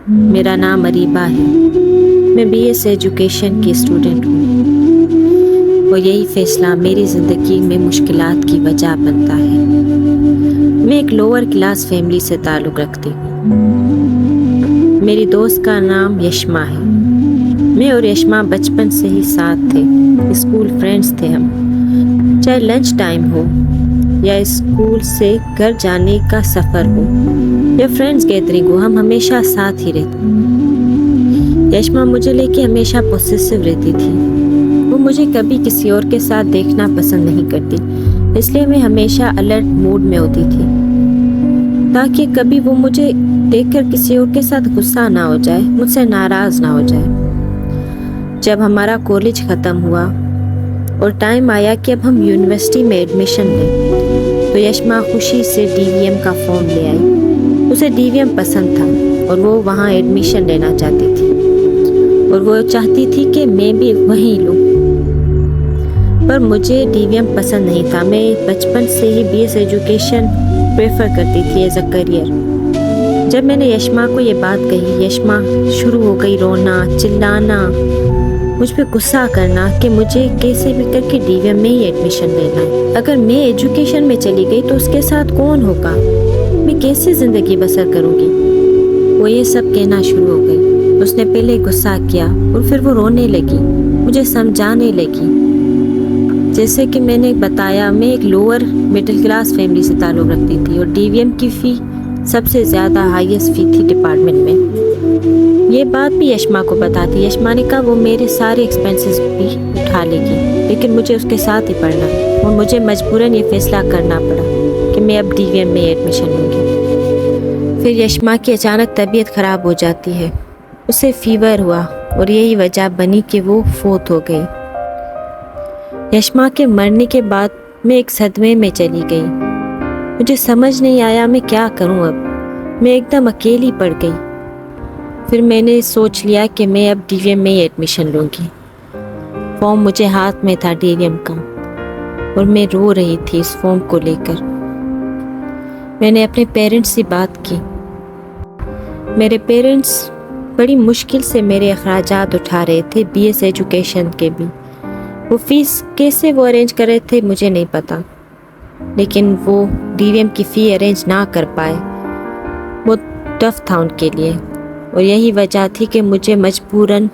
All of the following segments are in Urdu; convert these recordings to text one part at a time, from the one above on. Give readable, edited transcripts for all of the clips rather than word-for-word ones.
میرا نام اریبہ ہے، میں بی ایس ایجوکیشن کی اسٹوڈنٹ ہوں، اور یہی فیصلہ میری زندگی میں مشکلات کی وجہ بنتا ہے۔ میں ایک لوور کلاس فیملی سے تعلق رکھتی ہوں۔ میری دوست کا نام یشما ہے۔ میں اور یشما بچپن سے ہی ساتھ تھے، اسکول فرینڈز تھے ہم۔ چاہے لنچ ٹائم ہو یا اسکول سے گھر جانے کا سفر ہو یا فرینڈز گیدرنگ ہو، ہم ہمیشہ ساتھ ہی رہتے۔ یشما مجھے لے کے ہمیشہ پوسیسو رہتی تھی۔ وہ مجھے کبھی کسی اور کے ساتھ دیکھنا پسند نہیں کرتی، اس لیے میں ہمیشہ الرٹ موڈ میں ہوتی تھی تاکہ کبھی وہ مجھے دیکھ کر کسی اور کے ساتھ غصہ نہ ہو جائے، مجھ سے ناراض نہ ہو جائے۔ جب ہمارا کالج ختم ہوا اور ٹائم آیا کہ اب ہم یونیورسٹی میں ایڈمیشن لیں، تو یشما خوشی سے ڈی وی ایم کا فارم لے آئی۔ اسے ڈی وی ایم پسند تھا اور وہ وہاں ایڈمیشن لینا چاہتی تھی، اور وہ چاہتی تھی کہ میں بھی وہیں لوں، پر مجھے ڈی وی ایم پسند نہیں تھا۔ میں بچپن سے ہی بی ایس ایجوکیشن پریفر کرتی تھی ایز اے کریئر۔ جب میں نے یشما کو یہ بات کہی، یشما شروع ہو گئی رونا، چلانا، مجھ پہ غصہ کرنا کہ مجھے کیسے بھی کر کے ڈی وی ایم میں ہی ایڈمیشن لینا ہے۔ اگر میں ایجوکیشن میں چلی گئی تو اس کے ساتھ کون ہوگا؟ میں کیسے زندگی بسر کروں گی؟ وہ یہ سب کہنا شروع ہو گئی۔ اس نے پہلے غصہ کیا اور پھر وہ رونے لگی، مجھے سمجھانے لگی۔ جیسے کہ میں نے بتایا، میں ایک لوور مڈل کلاس فیملی سے تعلق رکھتی تھی اور ڈی وی ایم کی فی سب سے زیادہ ہائیسٹ فی تھی ڈپارٹمنٹ میں۔ یہ بات بھی یشما کو پتا تھی۔ یشما نے کہا وہ میرے سارے ایکسپینسز بھی اٹھا لے گی، لیکن مجھے اس کے ساتھ ہی پڑھنا، اور مجھے مجبوراً یہ فیصلہ کرنا پڑا کہ میں اب ڈی وی ایم میں ایڈمیشن لوں گی۔ پھر یشما کی اچانک طبیعت خراب ہو جاتی ہے، اسے فیور ہوا اور یہی وجہ بنی کہ وہ فوت ہو گئی۔ یشما کے مرنے کے بعد میں ایک صدمے میں چلی گئی۔ مجھے سمجھ نہیں آیا میں کیا کروں اب، میں ایک دم اکیلی پڑ گئی۔ پھر میں نے سوچ لیا کہ میں اب ڈی وی ایم میں ہی ایڈمیشن لوں گی۔ فارم مجھے ہاتھ میں تھا ڈی وی ایم کا، اور میں رو رہی تھی اس فارم کو لے کر۔ میں نے اپنے پیرنٹس سے بات کی۔ میرے پیرنٹس بڑی مشکل سے میرے اخراجات اٹھا رہے تھے، بی ایس ایجوکیشن کے بھی۔ وہ فیس کیسے وہ ارینج کر رہے تھے مجھے نہیں پتا، لیکن وہ ڈی وی ایم کی فی ارینج نہ کر پائے۔ وہ ٹف تھا ان کے لیے، اور یہی وجہ تھی کہ مجھے مجبوراً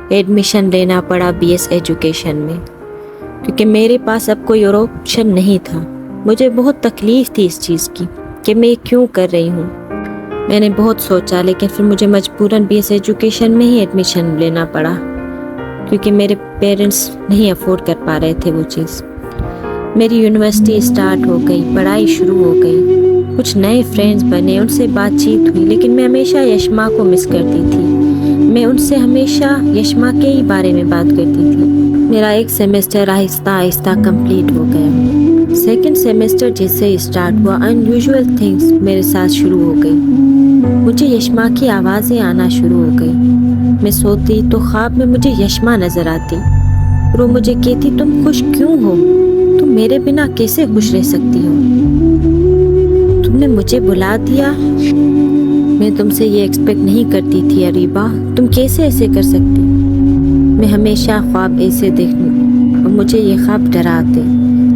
ایڈمیشن لینا پڑا بی ایس ایجوکیشن میں، کیونکہ میرے پاس اب کوئی اور آپشن نہیں تھا۔ مجھے بہت تکلیف تھی اس چیز کی کہ میں کیوں کر رہی ہوں۔ میں نے بہت سوچا، لیکن پھر مجھے مجبوراً بی ایس ایجوکیشن میں ہی ایڈمیشن لینا پڑا، کیونکہ میرے پیرنٹس نہیں افورڈ کر پا رہے تھے وہ چیز۔ میری یونیورسٹی اسٹارٹ ہو گئی، پڑھائی شروع ہو گئی، کچھ نئے فرینڈز بنے، ان سے بات چیت ہوئی، لیکن میں ہمیشہ یشما کو مس کرتی تھی۔ میں ان سے ہمیشہ یشما کے ہی بارے میں بات کرتی تھی۔ میرا ایک سیمسٹر آہستہ آہستہ کمپلیٹ ہو گیا۔ سیکنڈ سیمسٹر جیسے ہی اسٹارٹ ہوا، انیوژول تھنگس میرے ساتھ شروع ہو گئی۔ مجھے یشما کی آوازیں آنا شروع ہو گئی۔ میں سوتی تو خواب میں مجھے یشما نظر آتی، اور وہ مجھے کہتی تم خوش کیوں ہو؟ تم میرے بنا کیسے خوش رہ سکتی ہو؟ تم نے مجھے بلا دیا، میں تم سے یہ ایکسپیکٹ نہیں کرتی تھی اریبہ، تم کیسے ایسے کر سکتی؟ میں ہمیشہ خواب ایسے دیکھوں اور مجھے یہ خواب ڈراتے۔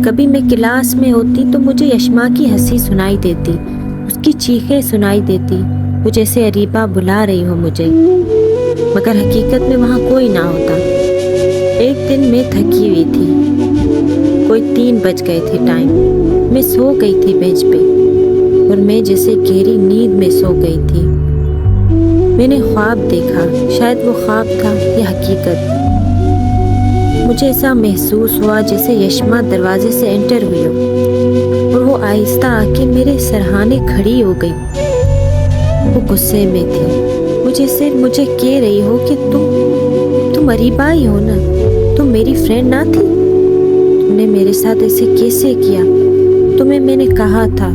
کبھی میں کلاس میں ہوتی تو مجھے یشما کی ہنسی سنائی دیتی، اس کی چیخیں سنائی دیتی، وہ جیسے اریبہ بلا رہی ہو مجھے، مگر حقیقت میں وہاں کوئی نہ ہوتا۔ ایک دن میں تھکی ہوئی تھی، کوئی 3 بج گئے تھے ٹائم، میں سو گئی تھی بینچ پہ، اور میں جیسے گہری نیند میں سو گئی تھی۔ میں نے خواب دیکھا، شاید وہ خواب تھا یا حقیقت۔ مجھے ایسا محسوس ہوا جیسے یشما دروازے سے انٹر ہوئی ہو، اور وہ آہستہ آ کے میرے سرہانے کھڑی ہو گئی۔ وہ غصے میں تھی، مجھے کہہ رہی ہو کہ تم اریبہ ہی ہو نا، تم میری فرینڈ نہ تھی؟ تم نے میرے ساتھ ایسے کیسے کیا؟ تمہیں میں نے کہا تھا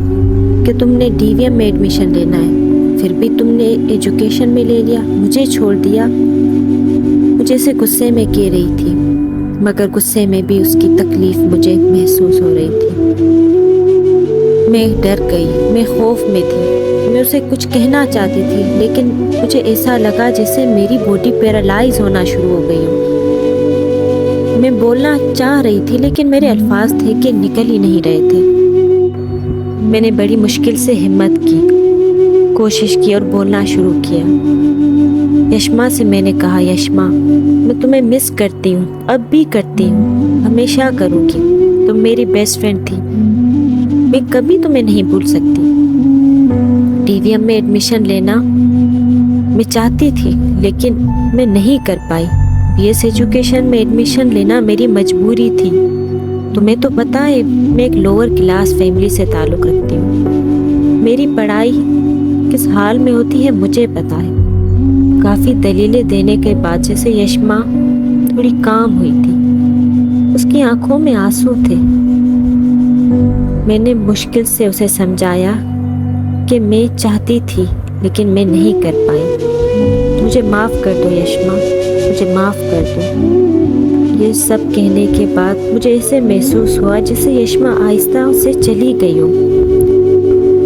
کہ تم نے ڈی وی ایم میں ایڈمیشن لینا ہے، پھر بھی تم نے ایجوکیشن میں لے لیا، مجھے چھوڑ دیا۔ مجھے اسے غصے میں کہہ رہی تھی، مگر غصے میں بھی اس کی تکلیف مجھے محسوس ہو رہی تھی۔ میں ڈر گئی، میں خوف میں تھی۔ میں اسے کچھ کہنا چاہتی تھی لیکن مجھے ایسا لگا جیسے میری باڈی پیرالائز ہونا شروع ہو گئی ہو۔ میں بولنا چاہ رہی تھی لیکن میرے الفاظ تھے کہ نکل ہی نہیں رہے تھے۔ میں نے بڑی مشکل سے ہمت کی، کوشش کی اور بولنا شروع کیا۔ یشما سے میں نے کہا، یشما میں تمہیں مس کرتی ہوں، اب بھی کرتی ہوں، ہمیشہ کروں گی، تم میری بیسٹ فرینڈ تھی، میں کبھی تمہیں نہیں بھول سکتی۔ ٹی وی ایم میں ایڈمیشن لینا میں چاہتی تھی لیکن میں نہیں کر پائی۔ بی ایس ایجوکیشن میں ایڈمیشن لینا میری مجبوری تھی۔ تمہیں تو پتہ ہے میں ایک لوور کلاس فیملی سے تعلق رکھتی ہوں، میری پڑھائی کس حال میں ہوتی ہے مجھے پتہ ہے۔ کافی دلیلیں دینے کے بعد جیسے یشما تھوڑی کام ہوئی تھی، اس کی آنکھوں میں آنسو تھے۔ میں نے مشکل سے اسے سمجھایا کہ میں چاہتی تھی لیکن میں نہیں کر پائی، مجھے معاف کر دو یشما، مجھے معاف کر دو۔ یہ سب کہنے کے بعد مجھے ایسے محسوس ہوا جیسے یشما آہستہ سے چلی گئی ہو۔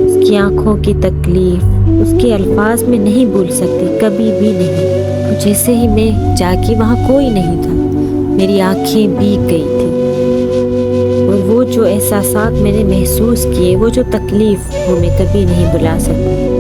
اس کی آنکھوں کی تکلیف اس کے الفاظ میں نہیں بھول سکتی، کبھی بھی نہیں۔ جیسے ہی میں جاگی وہاں کوئی نہیں تھا، میری آنکھیں بھیگ گئی تھی اور وہ جو احساسات میں نے محسوس کیے، وہ جو تکلیف، وہ میں کبھی نہیں بھلا سکتی۔